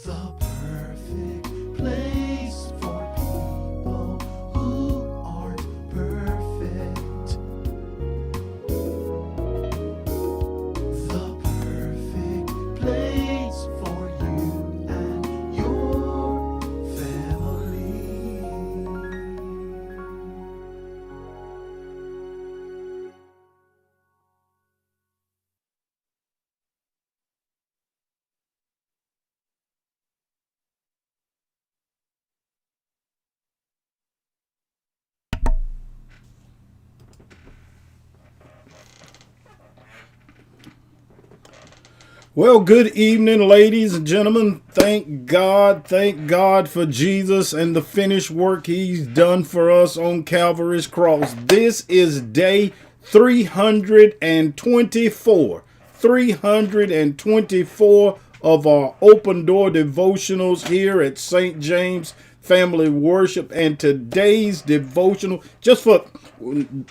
The perfect place for people who aren't perfect. The perfect place for you and your family. Well, good evening, ladies and gentlemen. Thank God for Jesus and the finished work he's done for us on Calvary's cross. This is day 324. 324 of our open door devotionals here at St. James Family Worship. And today's devotional,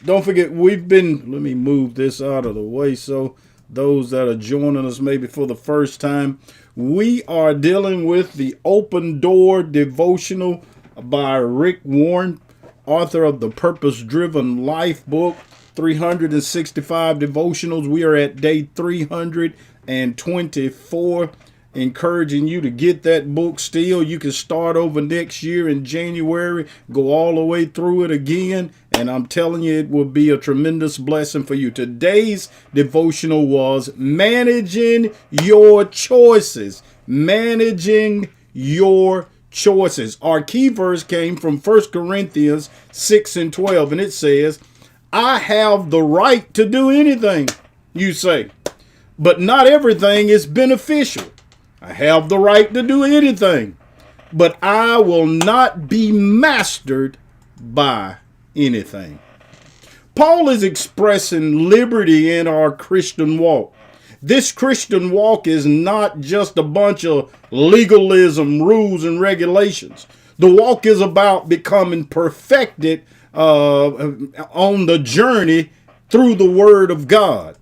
don't forget, let me move this out of the way so those that are joining us maybe for the first time, we are dealing with the Open Door Devotional by Rick Warren, author of the Purpose Driven Life book, 365 devotionals. We are at day 324. Encouraging you to get that book still. You can start over next year in January, go all the way through it again, and I'm telling you, it will be a tremendous blessing for you. Today's devotional was managing your choices. Managing your choices. Our key verse came from 1 Corinthians 6:12, and it says, I have the right to do anything, you say, but not everything is beneficial. I have the right to do anything, but I will not be mastered by anything. Paul is expressing liberty in our Christian walk. This Christian walk is not just a bunch of legalism, rules, and regulations. The walk is about becoming perfected on the journey through the Word of God.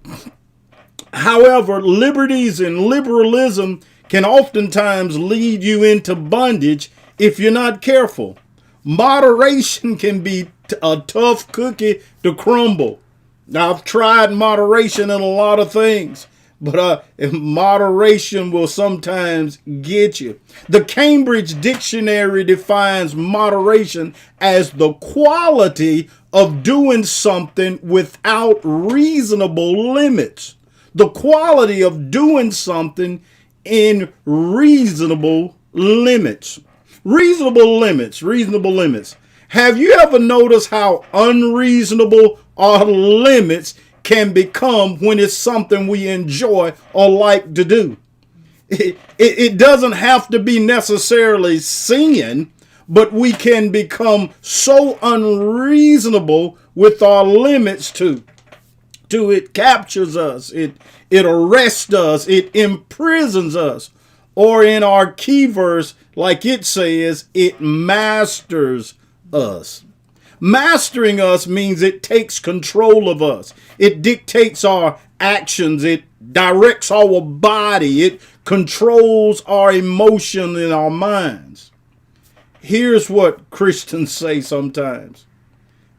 However, liberties and liberalism can oftentimes lead you into bondage if you're not careful. Moderation can be a tough cookie to crumble. Now, I've tried moderation in a lot of things, but moderation will sometimes get you. The Cambridge Dictionary defines moderation as the quality of doing something without reasonable limits. The quality of doing something in reasonable limits. Reasonable limits. Have you ever noticed how unreasonable our limits can become when it's something we enjoy or like to do? It doesn't have to be necessarily sin, but we can become so unreasonable with our limits too. It captures us, it arrests us, it imprisons us, or in our key verse, like it says, it masters us. Mastering us means it takes control of us. It dictates our actions. It directs our body. It controls our emotion and our minds. Here's what Christians say sometimes.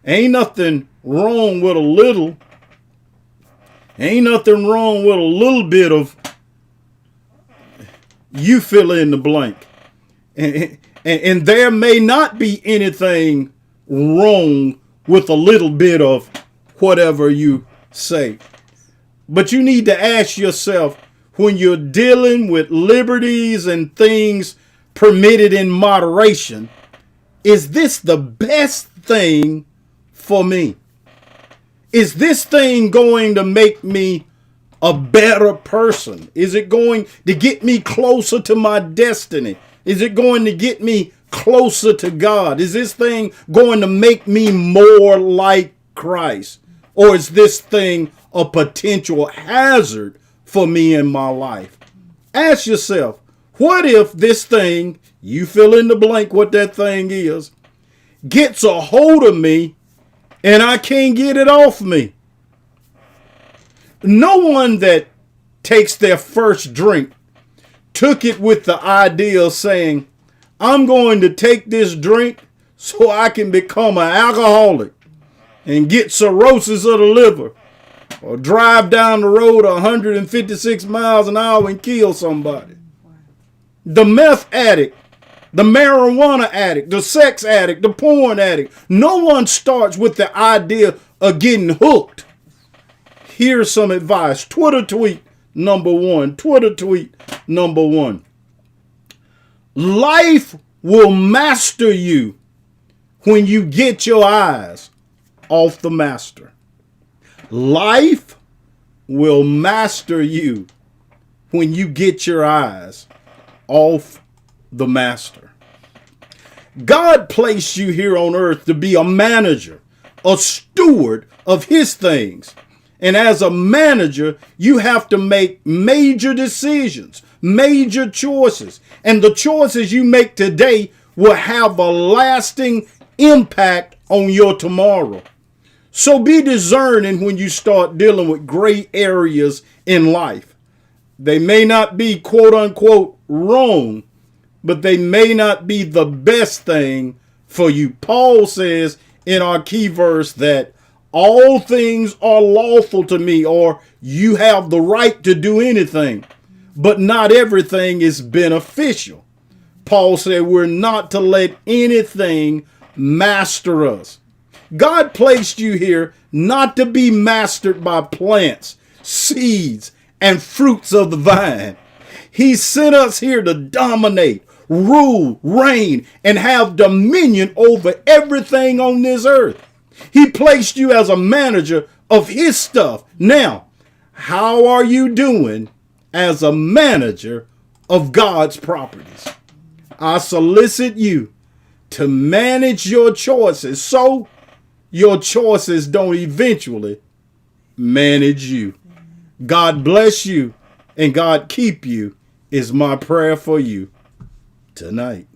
Ain't nothing wrong with a little. Ain't nothing wrong with a little bit of, you fill in the blank. And there may not be anything wrong with a little bit of whatever you say. But you need to ask yourself, when you're dealing with liberties and things permitted in moderation, is this the best thing for me? Is this thing going to make me a better person? Is it going to get me closer to my destiny? Is it going to get me closer to God? Is this thing going to make me more like Christ? Or is this thing a potential hazard for me in my life? Ask yourself, what if this thing, you fill in the blank what that thing is, gets a hold of me and I can't get it off me? No one that takes their first drink took it with the idea of saying, I'm going to take this drink so I can become an alcoholic and get cirrhosis of the liver, or drive down the road 156 miles an hour and kill somebody. The meth addict, the marijuana addict, the sex addict, the porn addict. No one starts with the idea of getting hooked. Here's some advice. Twitter tweet number one. Twitter tweet number one. Life will master you when you get your eyes off the master. Life will master you when you get your eyes off the master. God placed you here on earth to be a manager, a steward of his things. And as a manager, you have to make major decisions, major choices. And the choices you make today will have a lasting impact on your tomorrow. So be discerning when you start dealing with gray areas in life. They may not be quote unquote wrong, but they may not be the best thing for you. Paul says in our key verse that all things are lawful to me, or you have the right to do anything, but not everything is beneficial. Paul said we're not to let anything master us. God placed you here not to be mastered by plants, seeds, and fruits of the vine. He sent us here to dominate, rule, reign, and have dominion over everything on this earth. He placed you as a manager of his stuff. Now, how are you doing as a manager of God's properties? I solicit you to manage your choices so your choices don't eventually manage you. God bless you and God keep you is my prayer for you tonight.